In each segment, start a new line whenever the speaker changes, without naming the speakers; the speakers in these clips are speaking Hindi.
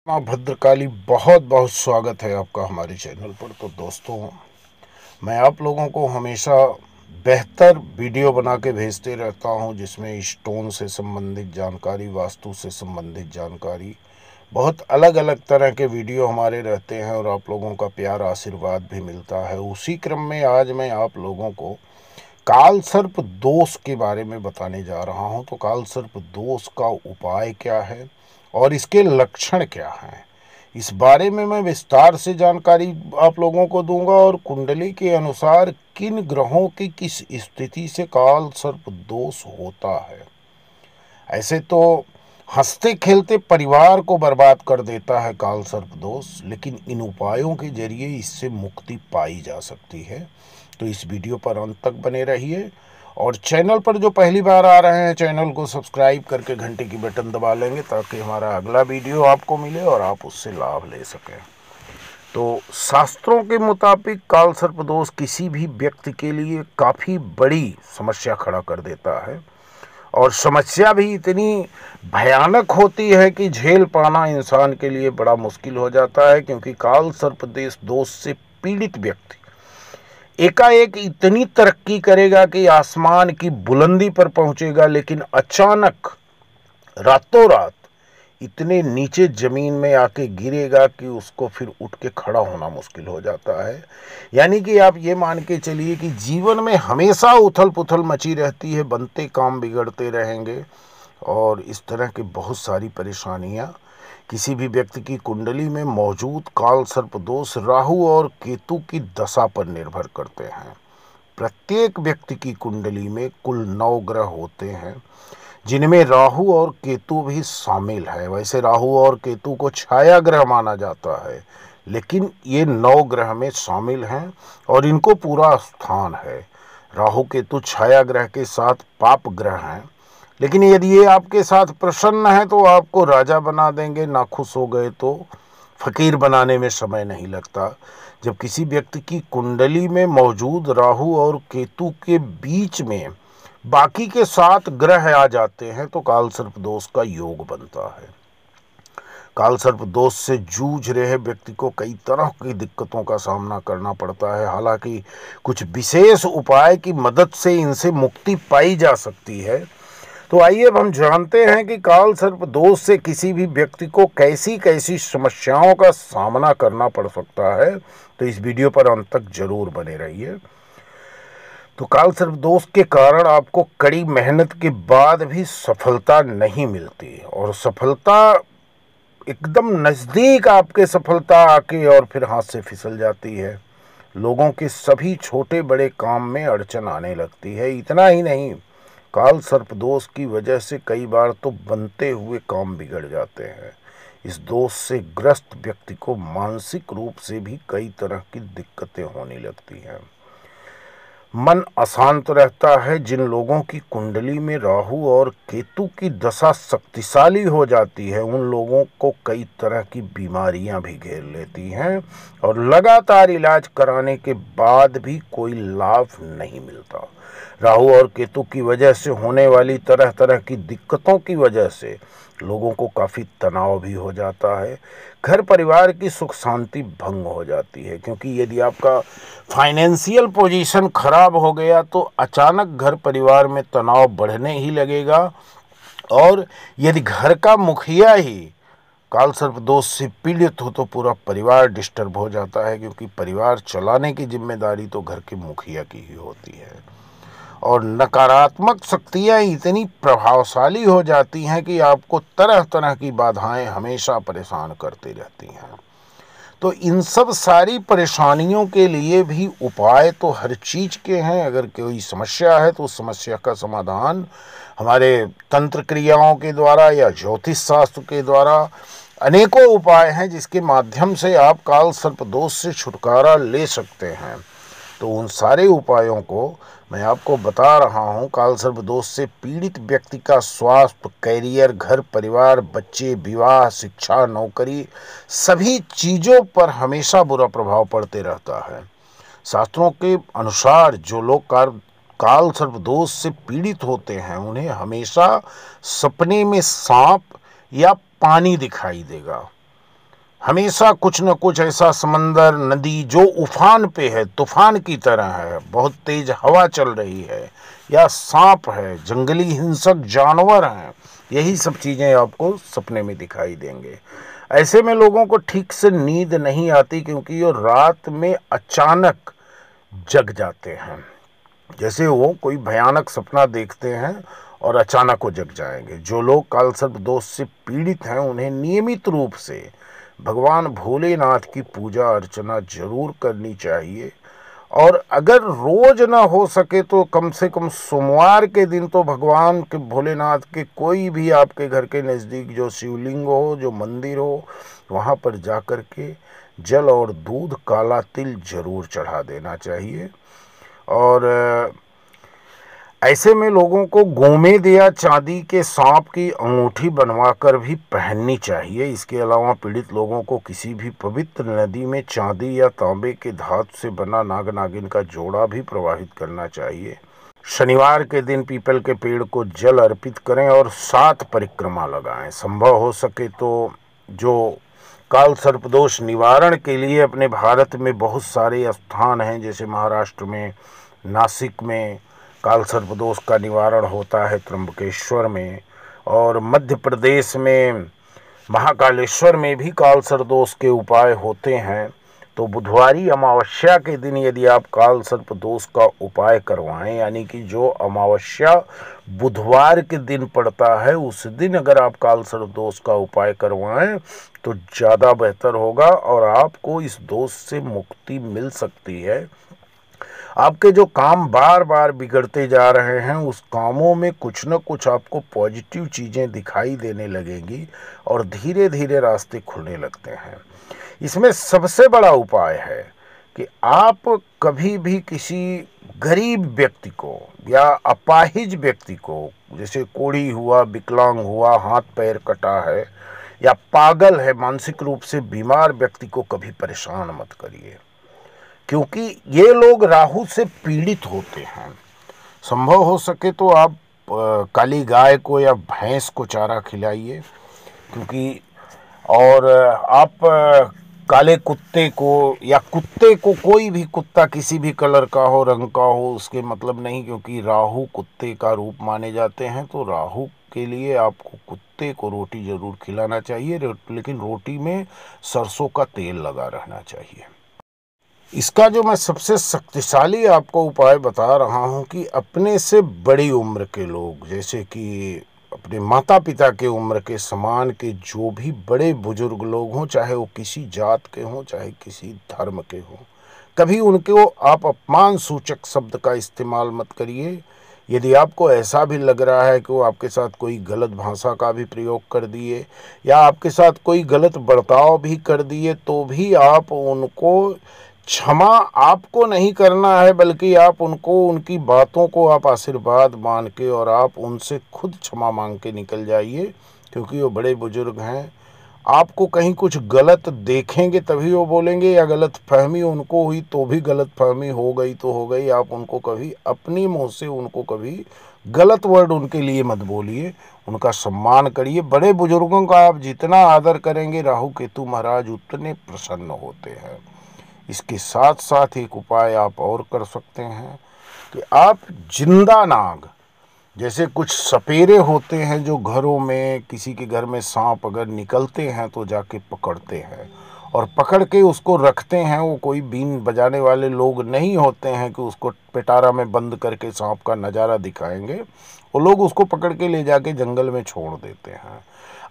माँ भद्रकाली, बहुत बहुत स्वागत है आपका हमारे चैनल पर। तो दोस्तों, मैं आप लोगों को हमेशा बेहतर वीडियो बना के भेजते रहता हूं, जिसमें स्टोन से संबंधित जानकारी, वास्तु से संबंधित जानकारी, बहुत अलग अलग तरह के वीडियो हमारे रहते हैं और आप लोगों का प्यार आशीर्वाद भी मिलता है। उसी क्रम में आज मैं आप लोगों को काल सर्प दोष के बारे में बताने जा रहा हूं। तो काल सर्प दोष का उपाय क्या है और इसके लक्षण क्या हैं, इस बारे में मैं विस्तार से जानकारी आप लोगों को दूंगा। और कुंडली के अनुसार किन ग्रहों की किस स्थिति से काल सर्प दोष होता है। ऐसे तो हंसते खेलते परिवार को बर्बाद कर देता है काल सर्प दोष, लेकिन इन उपायों के जरिए इससे मुक्ति पाई जा सकती है। तो इस वीडियो पर अंत तक बने रहिए और चैनल पर जो पहली बार आ रहे हैं, चैनल को सब्सक्राइब करके घंटे की बटन दबा लेंगे ताकि हमारा अगला वीडियो आपको मिले और आप उससे लाभ ले सकें। तो शास्त्रों के मुताबिक काल सर्प दोष किसी भी व्यक्ति के लिए काफ़ी बड़ी समस्या खड़ा कर देता है और समस्या भी इतनी भयानक होती है कि झेल पाना इंसान के लिए बड़ा मुश्किल हो जाता है, क्योंकि काल सर्प दोष से पीड़ित व्यक्ति एकाएक इतनी तरक्की करेगा कि आसमान की बुलंदी पर पहुंचेगा, लेकिन अचानक रातों रात इतने नीचे जमीन में आके गिरेगा कि उसको फिर उठ के खड़ा होना मुश्किल हो जाता है। यानी कि आप ये मान के चलिए कि जीवन में हमेशा उथल पुथल मची रहती है, बनते काम बिगड़ते रहेंगे और इस तरह की बहुत सारी परेशानियां किसी भी व्यक्ति की कुंडली में मौजूद काल सर्प दोष राहु और केतु की दशा पर निर्भर करते हैं। प्रत्येक व्यक्ति की कुंडली में कुल 9 ग्रह होते हैं, जिनमें राहु और केतु भी शामिल है। वैसे राहु और केतु को छाया ग्रह माना जाता है, लेकिन ये 9 ग्रह में शामिल हैं और इनको पूरा स्थान है। राहु केतु छाया ग्रह के साथ पाप ग्रह हैं, लेकिन यदि ये आपके साथ प्रसन्न है तो आपको राजा बना देंगे, नाखुश हो गए तो फकीर बनाने में समय नहीं लगता। जब किसी व्यक्ति की कुंडली में मौजूद राहु और केतु के बीच में बाकी के 7 ग्रह आ जाते हैं तो काल सर्प दोष का योग बनता है। काल सर्प दोष से जूझ रहे व्यक्ति को कई तरह की दिक्कतों का सामना करना पड़ता है। हालांकि कुछ विशेष उपाय की मदद से इनसे मुक्ति पाई जा सकती है। तो आइए अब हम जानते हैं कि काल सर्प दोष से किसी भी व्यक्ति को कैसी कैसी समस्याओं का सामना करना पड़ सकता है। तो इस वीडियो पर अंत तक जरूर बने रहिए। तो काल सर्प दोष के कारण आपको कड़ी मेहनत के बाद भी सफलता नहीं मिलती और सफलता एकदम नज़दीक आपके सफलता आके और फिर हाथ से फिसल जाती है। लोगों के सभी छोटे बड़े काम में अड़चन आने लगती है। इतना ही नहीं, काल सर्प दोष की वजह से कई बार तो बनते हुए काम बिगड़ जाते हैं। इस दोष से ग्रस्त व्यक्ति को मानसिक रूप से भी कई तरह की दिक्कतें होने लगती हैं। मन अशांत रहता है। जिन लोगों की कुंडली में राहु और केतु की दशा शक्तिशाली हो जाती है, उन लोगों को कई तरह की बीमारियां भी घेर लेती हैं और लगातार इलाज कराने के बाद भी कोई लाभ नहीं मिलता। राहु और केतु की वजह से होने वाली तरह तरह की दिक्कतों की वजह से लोगों को काफ़ी तनाव भी हो जाता है। घर परिवार की सुख शांति भंग हो जाती है, क्योंकि यदि आपका फाइनेंशियल पोजीशन खराब हो गया तो अचानक घर परिवार में तनाव बढ़ने ही लगेगा। और यदि घर का मुखिया ही काल सर्प दोष से पीड़ित हो तो पूरा परिवार डिस्टर्ब हो जाता है, क्योंकि परिवार चलाने की जिम्मेदारी तो घर के मुखिया की ही होती है। और नकारात्मक शक्तियाँ इतनी प्रभावशाली हो जाती हैं कि आपको तरह तरह की बाधाएं हमेशा परेशान करती रहती हैं। तो इन सब सारी परेशानियों के लिए भी उपाय तो हर चीज़ के हैं। अगर कोई समस्या है तो उस समस्या का समाधान हमारे तंत्र क्रियाओं के द्वारा या ज्योतिष शास्त्र के द्वारा अनेकों उपाय हैं, जिसके माध्यम से आप काल सर्प दोष से छुटकारा ले सकते हैं। तो उन सारे उपायों को मैं आपको बता रहा हूं। काल सर्प दोष से पीड़ित व्यक्ति का स्वास्थ्य, कैरियर, घर परिवार, बच्चे, विवाह, शिक्षा, नौकरी, सभी चीज़ों पर हमेशा बुरा प्रभाव पड़ते रहता है। शास्त्रों के अनुसार जो लोग काल सर्प दोष से पीड़ित होते हैं, उन्हें हमेशा सपने में सांप या पानी दिखाई देगा। हमेशा कुछ न कुछ ऐसा समंदर, नदी जो उफान पे है, तूफान की तरह है, बहुत तेज हवा चल रही है, या सांप है, जंगली हिंसक जानवर हैं, यही सब चीज़ें आपको सपने में दिखाई देंगे। ऐसे में लोगों को ठीक से नींद नहीं आती, क्योंकि वो रात में अचानक जग जाते हैं। जैसे वो कोई भयानक सपना देखते हैं और अचानक वो जग जाएंगे। जो लोग कालसर्प दोष से पीड़ित हैं, उन्हें नियमित रूप से भगवान भोलेनाथ की पूजा अर्चना जरूर करनी चाहिए। और अगर रोज ना हो सके तो कम से कम सोमवार के दिन तो भगवान के भोलेनाथ के कोई भी आपके घर के नज़दीक जो शिवलिंग हो, जो मंदिर हो, वहाँ पर जा कर के जल और दूध, काला तिल जरूर चढ़ा देना चाहिए। और ऐसे में लोगों को गोमेद या चांदी के सांप की अंगूठी बनवाकर भी पहननी चाहिए। इसके अलावा पीड़ित लोगों को किसी भी पवित्र नदी में चांदी या तांबे के धातु से बना नाग नागिन का जोड़ा भी प्रवाहित करना चाहिए। शनिवार के दिन पीपल के पेड़ को जल अर्पित करें और 7 परिक्रमा लगाएं। संभव हो सके तो जो काल सर्पदोष निवारण के लिए अपने भारत में बहुत सारे स्थान हैं, जैसे महाराष्ट्र में नासिक में काल सर्पदोष का निवारण होता है, त्र्यंबकेश्वर में, और मध्य प्रदेश में महाकालेश्वर में भी काल सर्पदोष के उपाय होते हैं। तो बुधवारी अमावस्या के दिन यदि आप काल सर्प दोष का उपाय करवाएं, यानी कि जो अमावस्या बुधवार के दिन पड़ता है, उस दिन अगर आप काल सर्प दोष का उपाय करवाएं तो ज़्यादा बेहतर होगा और आपको इस दोष से मुक्ति मिल सकती है। आपके जो काम बार बार बिगड़ते जा रहे हैं, उस कामों में कुछ न कुछ आपको पॉजिटिव चीज़ें दिखाई देने लगेंगी और धीरे धीरे रास्ते खुलने लगते हैं। इसमें सबसे बड़ा उपाय है कि आप कभी भी किसी गरीब व्यक्ति को या अपाहिज व्यक्ति को, जैसे कोढ़ी हुआ, विकलांग हुआ, हाथ पैर कटा है या पागल है, मानसिक रूप से बीमार व्यक्ति को कभी परेशान मत करिए, क्योंकि ये लोग राहु से पीड़ित होते हैं। संभव हो सके तो आप काली गाय को या भैंस को चारा खिलाइए, क्योंकि और आप काले कुत्ते को या कुत्ते को, कोई भी कुत्ता किसी भी कलर का हो, रंग का हो, उसके मतलब नहीं, क्योंकि राहु कुत्ते का रूप माने जाते हैं। तो राहु के लिए आपको कुत्ते को रोटी ज़रूर खिलाना चाहिए, लेकिन रोटी में सरसों का तेल लगा रहना चाहिए। इसका जो मैं सबसे शक्तिशाली आपको उपाय बता रहा हूँ कि अपने से बड़ी उम्र के लोग, जैसे कि अपने माता पिता के उम्र के समान के जो भी बड़े बुजुर्ग लोग हों, चाहे वो किसी जात के हों, चाहे किसी धर्म के हों, कभी उनको आप अपमान सूचक शब्द का इस्तेमाल मत करिए। यदि आपको ऐसा भी लग रहा है कि वो आपके साथ कोई गलत भाषा का भी प्रयोग कर दिए या आपके साथ कोई गलत बर्ताव भी कर दिए, तो भी आप उनको क्षमा आपको नहीं करना है, बल्कि आप उनको, उनकी बातों को आप आशीर्वाद मान के और आप उनसे खुद क्षमा मांग के निकल जाइए, क्योंकि वो बड़े बुजुर्ग हैं। आपको कहीं कुछ गलत देखेंगे तभी वो बोलेंगे, या गलत फहमी उनको हुई तो भी गलत फहमी हो गई तो हो गई। आप उनको कभी अपनी मुँह से उनको कभी गलत वर्ड उनके लिए मत बोलिए, उनका सम्मान करिए। बड़े बुजुर्गों का आप जितना आदर करेंगे, राहु केतु महाराज उतने प्रसन्न होते हैं। इसके साथ साथ एक उपाय आप और कर सकते हैं कि आप जिंदा नाग, जैसे कुछ सपेरे होते हैं जो घरों में, किसी के घर में सांप अगर निकलते हैं तो जाके पकड़ते हैं और पकड़ के उसको रखते हैं। वो कोई बीन बजाने वाले लोग नहीं होते हैं कि उसको पिटारा में बंद करके सांप का नज़ारा दिखाएंगे। वो लोग उसको पकड़ के ले जाके जंगल में छोड़ देते हैं।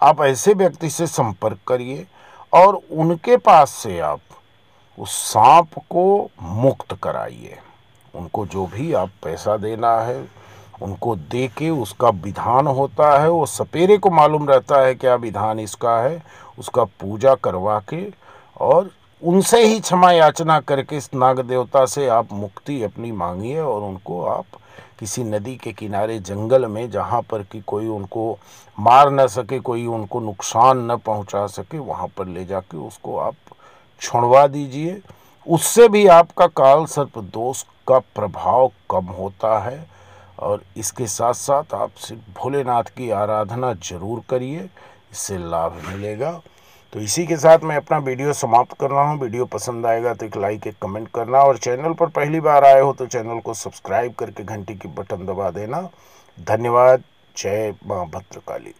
आप ऐसे व्यक्ति से संपर्क करिए और उनके पास से आप उस सांप को मुक्त कराइए। उनको जो भी आप पैसा देना है उनको दे के, उसका विधान होता है, वो सपेरे को मालूम रहता है क्या विधान इसका है, उसका पूजा करवा के और उनसे ही क्षमा याचना करके इस नाग देवता से आप मुक्ति अपनी मांगिए और उनको आप किसी नदी के किनारे जंगल में, जहाँ पर कि कोई उनको मार न सके, कोई उनको नुकसान न पहुँचा सके, वहाँ पर ले जाके उसको आप छुड़वा दीजिए। उससे भी आपका काल सर्प दोष का प्रभाव कम होता है। और इसके साथ साथ आप सिर्फ भोलेनाथ की आराधना जरूर करिए, इससे लाभ मिलेगा। तो इसी के साथ मैं अपना वीडियो समाप्त कर रहा हूँ। वीडियो पसंद आएगा तो एक लाइक, एक कमेंट करना, और चैनल पर पहली बार आए हो तो चैनल को सब्सक्राइब करके घंटी की बटन दबा देना। धन्यवाद। जय मां भद्रकाली।